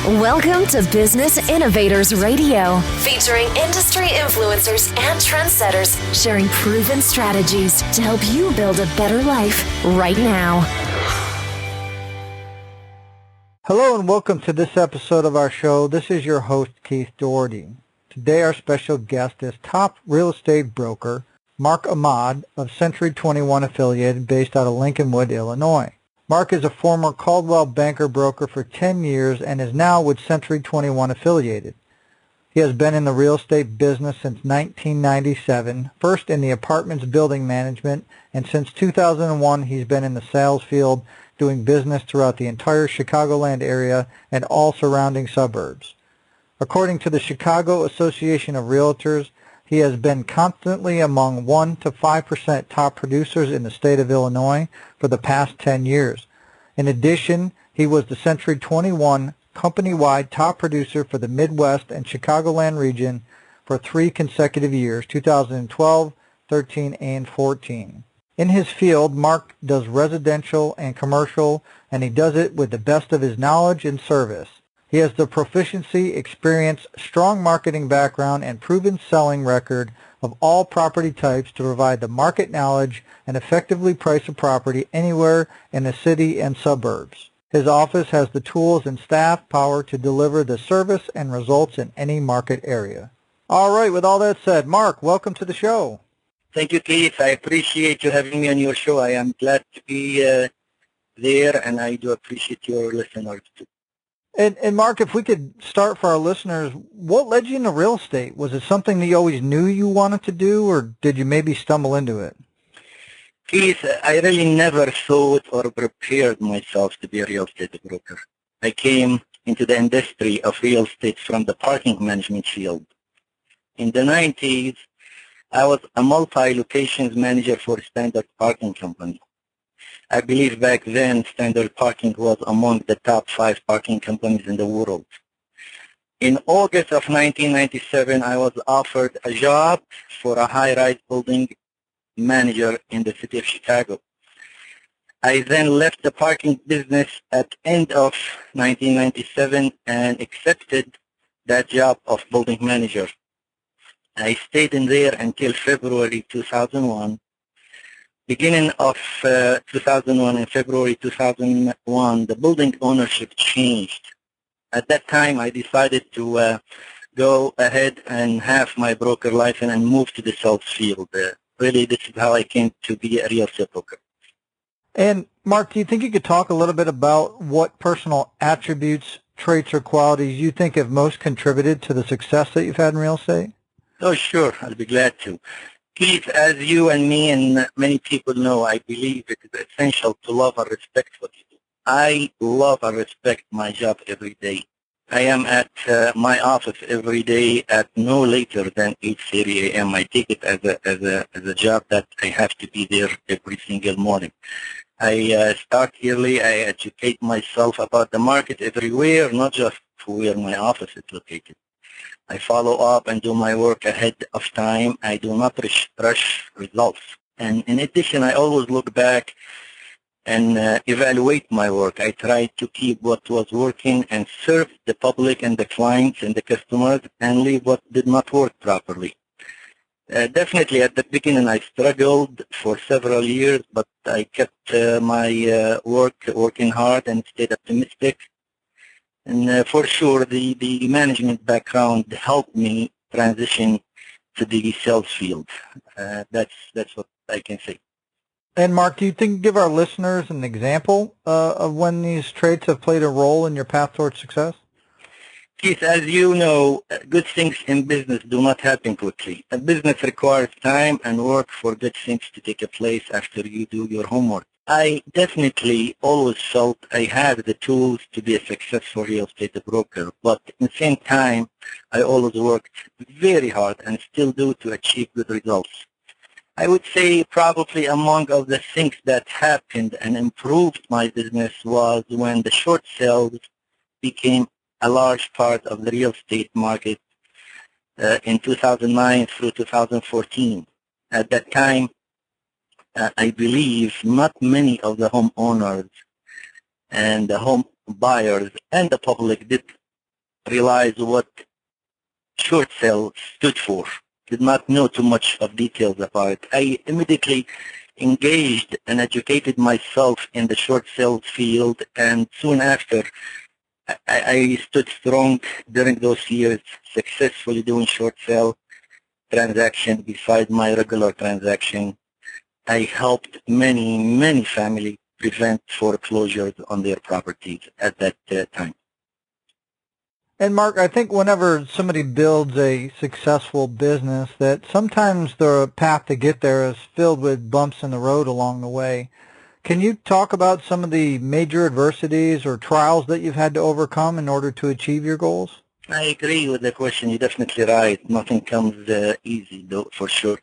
Welcome to Business Innovators Radio, featuring industry influencers and trendsetters sharing proven strategies to help you build a better life right now. Hello and welcome to this episode of our show. This is your host, Keith Doherty. Today our special guest is top real estate broker Mark Ahmad of Century 21 Affiliated based out of Lincolnwood, Illinois. Mark is a former Caldwell Banker broker for 10 years and is now with Century 21 Affiliated. He has been in the real estate business since 1997, first in the apartments building management, and since 2001 he's been in the sales field doing business throughout the entire Chicagoland area and all surrounding suburbs. According to the Chicago Association of Realtors, he has been constantly among 1 to 5% top producers in the state of Illinois for the past 10 years. In addition, he was the Century 21 company-wide top producer for the Midwest and Chicagoland region for 3 consecutive years, 2012, 13, and 14. In his field, Mark does residential and commercial, and he does it with the best of his knowledge and service. He has the proficiency, experience, strong marketing background, and proven selling record of all property types to provide the market knowledge and effectively price a property anywhere in the city and suburbs. His office has the tools and staff power to deliver the service and results in any market area. All right, with all that said, Mark, welcome to the show. Thank you, Keith. I appreciate you having me on your show. I am glad to be there, and I do appreciate your listeners too. And Mark, if we could start for our listeners, what led you into real estate? Was it something that you always knew you wanted to do, or did you maybe stumble into it? Keith, I really never thought or prepared myself to be a real estate broker. I came into the industry of real estate from the parking management field. In the 90s, I was a multi-locations manager for a standard parking company. I believe back then Standard Parking was among the top 5 parking companies in the world. In August of 1997, I was offered a job for a high-rise building manager in the city of Chicago. I then left the parking business at end of 1997 and accepted that job of building manager. I stayed in there until February 2001. Beginning of 2001, in February 2001, the building ownership changed. At that time, I decided to go ahead and have my broker license and move to the sales field. Really, this is how I came to be a real estate broker. And Mark, do you think you could talk a little bit about what personal attributes, traits, or qualities you think have most contributed to the success that you've had in real estate? Oh, sure. I'll be glad to. Keith, as you and me and many people know, I believe it is essential to love and respect what you do. I love and respect my job every day. I am at my office every day at no later than 8:30 a.m. I take it as a job that I have to be there every single morning. I start early. I educate myself about the market everywhere, not just where my office is located. I follow up and do my work ahead of time. I do not rush results. And in addition, I always look back and evaluate my work. I try to keep what was working and serve the public and the clients and the customers and leave what did not work properly. Definitely at the beginning I struggled for several years, but I kept my working hard and stayed optimistic. And for sure, the management background helped me transition to the sales field. That's what I can say. And Mark, do you think give our listeners an example of when these traits have played a role in your path towards success? Keith, as you know, good things in business do not happen quickly. A business requires time and work for good things to take place after you do your homework. I definitely always felt I had the tools to be a successful real estate broker, but at the same time, I always worked very hard and still do to achieve good results. I would say probably among of the things that happened and improved my business was when the short sales became a large part of the real estate market in 2009 through 2014. At that time, I believe not many of the homeowners and the home buyers and the public did realize what short sale stood for. Did not know too much of details about it. I immediately engaged and educated myself in the short sales field, and soon after, I stood strong during those years, successfully doing short sale transaction beside my regular transaction. I helped many families prevent foreclosures on their properties at that time. And Mark, I think whenever somebody builds a successful business, that sometimes the path to get there is filled with bumps in the road along the way. Can you talk about some of the major adversities or trials that you've had to overcome in order to achieve your goals? I agree with the question. You're definitely right. Nothing comes easy, though, for sure.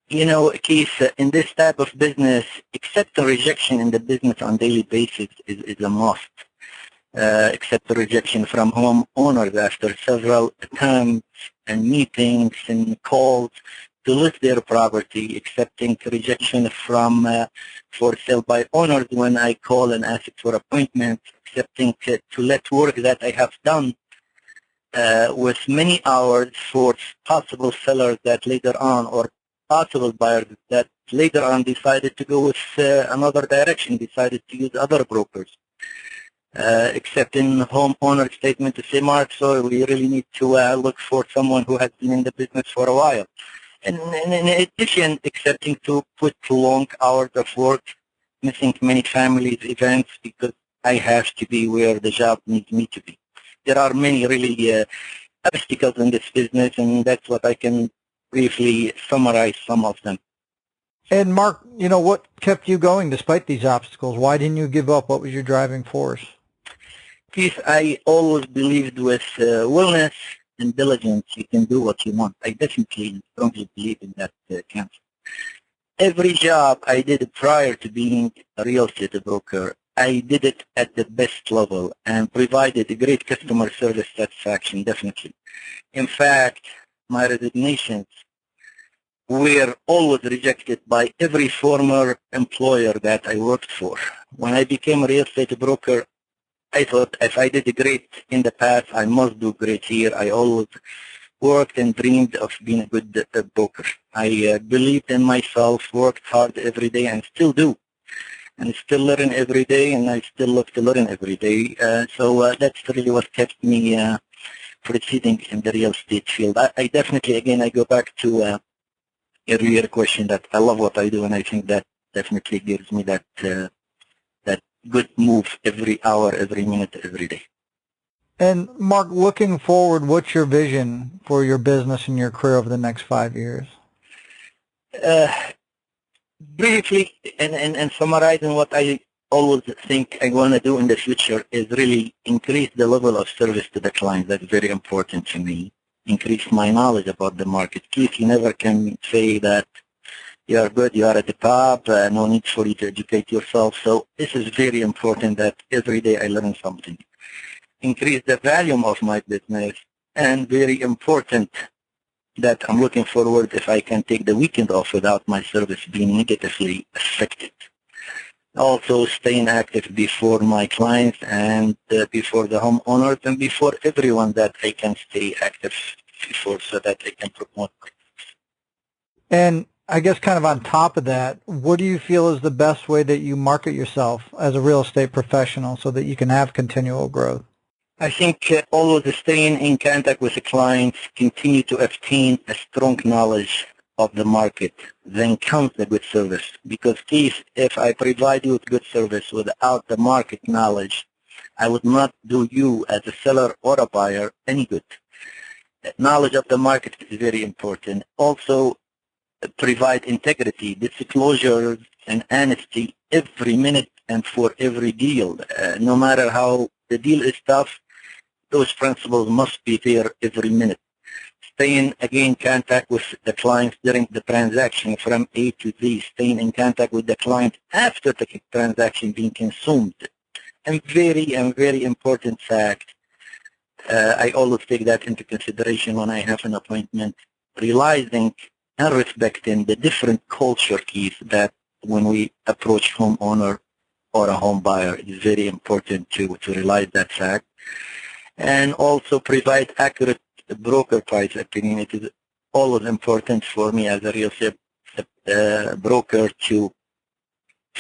You know, Keith, in this type of business, accepting rejection in the business on a daily basis is a must. Accept the rejection from homeowners after several attempts and meetings and calls to list their property, accepting rejection from for sale by owners when I call and ask for appointments, accepting to let work that I have done with many hours for possible sellers that later on, or possible buyers that later on decided to go with another direction, decided to use other brokers. Accepting homeowner statement to say, Mark, sorry, we really need to look for someone who has been in the business for a while. And in addition, accepting to put long hours of work, missing many families' events because I have to be where the job needs me to be. There are many really obstacles in this business, and that's what I can briefly summarize some of them. And Mark, you know, what kept you going despite these obstacles? Why didn't you give up? What was your driving force? Keith, I always believed with willingness and diligence, you can do what you want. I definitely and strongly believe in that concept. Every job I did prior to being a real estate broker, I did it at the best level and provided great customer service satisfaction, definitely. In fact, my resignations were always rejected by every former employer that I worked for. When I became a real estate broker, I thought if I did great in the past, I must do great here. I always worked and dreamed of being a good broker. I believed in myself, worked hard every day, and still do. And still learn every day, and I still love to learn every day. So that's really what kept me proceeding in the real estate field. I definitely, again, I go back to earlier question that I love what I do, and I think that definitely gives me that that good move every hour, every minute, every day. And Mark, looking forward, what's your vision for your business and your career over the next 5 years? Briefly, and summarizing what I always think I want to do in the future is really increase the level of service to the client. That's very important to me. Increase my knowledge about the market. Keith, you never can say that you are good, you are at the top, no need for you to educate yourself. So this is very important that every day I learn something. Increase the volume of my business, and very important that I'm looking forward if I can take the weekend off without my service being negatively affected. Also staying active before my clients and before the homeowners and before everyone that I can stay active before so that I can promote. And I guess kind of on top of that, what do you feel is the best way that you market yourself as a real estate professional so that you can have continual growth? I think always staying in contact with the clients, continue to obtain a strong knowledge of the market, then comes the good service. Because Keith, if I provide you with good service without the market knowledge, I would not do you as a seller or a buyer any good. Knowledge of the market is very important. Also, provide integrity, disclosure, and honesty every minute and for every deal. No matter how the deal is tough, those principles must be there every minute. Staying, again, in contact with the clients during the transaction from A to Z. Staying in contact with the client after the transaction being consumed. And very important fact, I always take that into consideration when I have an appointment, realizing and respecting the different culture keys that when we approach homeowner or a home buyer, it's very important to realize that fact. and also provide accurate broker price opinion. It is always important for me as a real estate broker to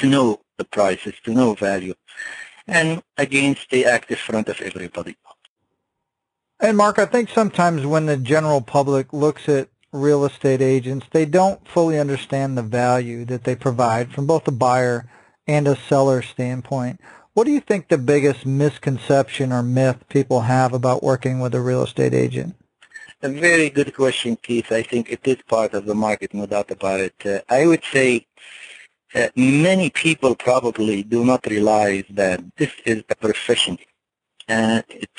know the prices, to know value, and again, stay active in front of everybody. And Mark, I think sometimes when the general public looks at real estate agents, they don't fully understand the value that they provide from both a buyer and a seller standpoint. What do you think the biggest misconception or myth people have about working with a real estate agent? A very good question, Keith. I think it is part of the market, no doubt about it. I would say many people probably do not realize that this is a profession. It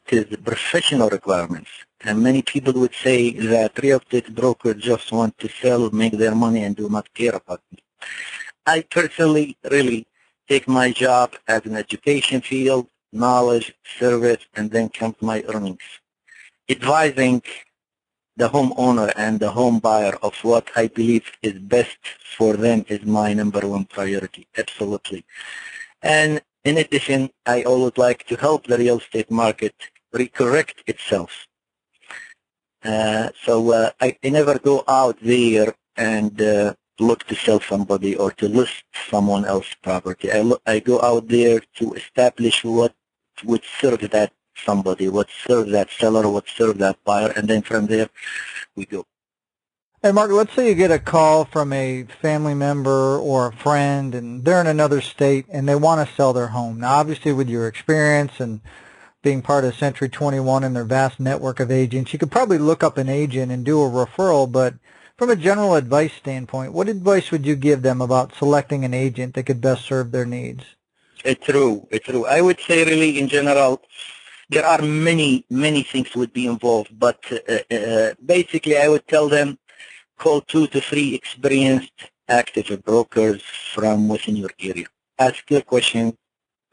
is professional requirements. And many people would say that real estate brokers just want to sell, make their money, and do not care about it. I personally really take my job as an education field, knowledge, service, and then comes my earnings. Advising the homeowner and the home buyer of what I believe is best for them is my number one priority, absolutely. And in addition, I always like to help the real estate market recorrect itself. So I never go out there and look to sell somebody or to list someone else's property. I go out there to establish what would serve that somebody, what serve that seller, what serve that buyer, and then from there we go. Hey, Mark, let's say you get a call from a family member or a friend, and they're in another state, and they want to sell their home. Now, obviously, with your experience and being part of Century 21 and their vast network of agents, you could probably look up an agent and do a referral, but from a general advice standpoint, what advice would you give them about selecting an agent that could best serve their needs? It's true. I would say really in general, there are many things would be involved, but basically I would tell them, call 2 to 3 experienced active brokers from within your area. Ask your questions,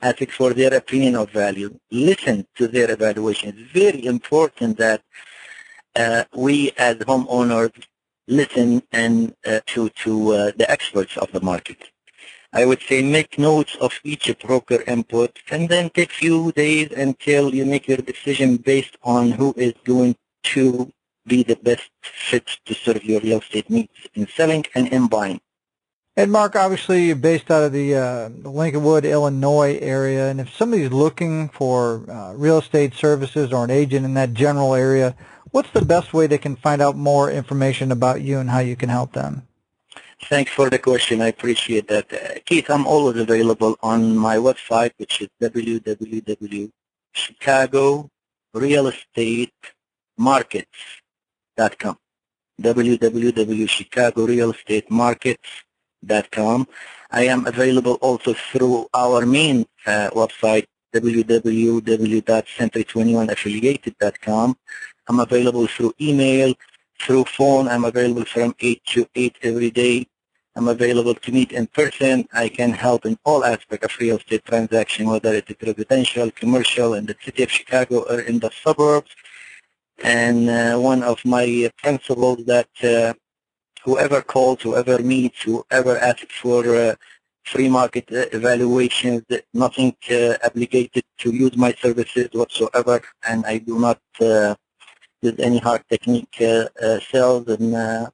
ask for their opinion of value, listen to their evaluation. It's very important that we as homeowners listen and to the experts of the market. I would say make notes of each broker input and then take few days until you make your decision based on who is going to be the best fit to serve your real estate needs in selling and in buying. And Mark, obviously you're based out of the Lincolnwood, Illinois area, and if somebody's looking for real estate services or an agent in that general area, what's the best way they can find out more information about you and how you can help them? Thanks for the question. I appreciate that. Keith, I'm always available on my website, which is www.chicagorealestatemarkets.com. www.chicagorealestatemarkets.com. I am available also through our main website, www.century21affiliated.com. I'm available through email, through phone. I'm available from 8 to 8 every day. I'm available to meet in person. I can help in all aspects of real estate transaction, whether it is residential, commercial, in the city of Chicago or in the suburbs. And one of my principles that whoever calls, whoever meets, whoever asks for free market evaluations, nothing obligated to use my services whatsoever, and I do not use any hard technique sales, and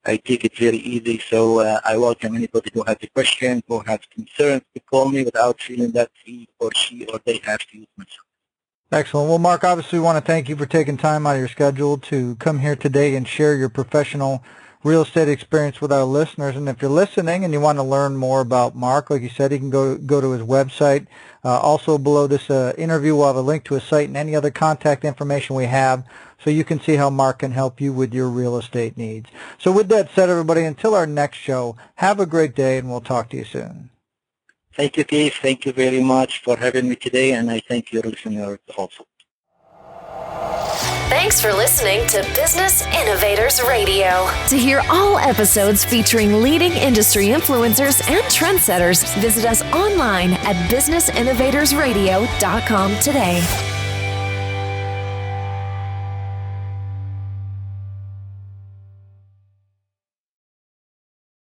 I take it very easy. So I welcome anybody who has a question, who has concerns, to call me without feeling that he or she or they have to use my service. Excellent. Well, Mark, obviously we want to thank you for taking time out of your schedule to come here today and share your professional real estate experience with our listeners. And if you're listening and you want to learn more about Mark, like you said, you can go to his website. Also below this interview, we'll have a link to his site and any other contact information we have so you can see how Mark can help you with your real estate needs. So with that said, everybody, until our next show, have a great day, and we'll talk to you soon. Thank you, Keith. Thank you very much for having me today, and I thank your listeners also. Thanks for listening to Business Innovators Radio. To hear all episodes featuring leading industry influencers and trendsetters, visit us online at businessinnovatorsradio.com today.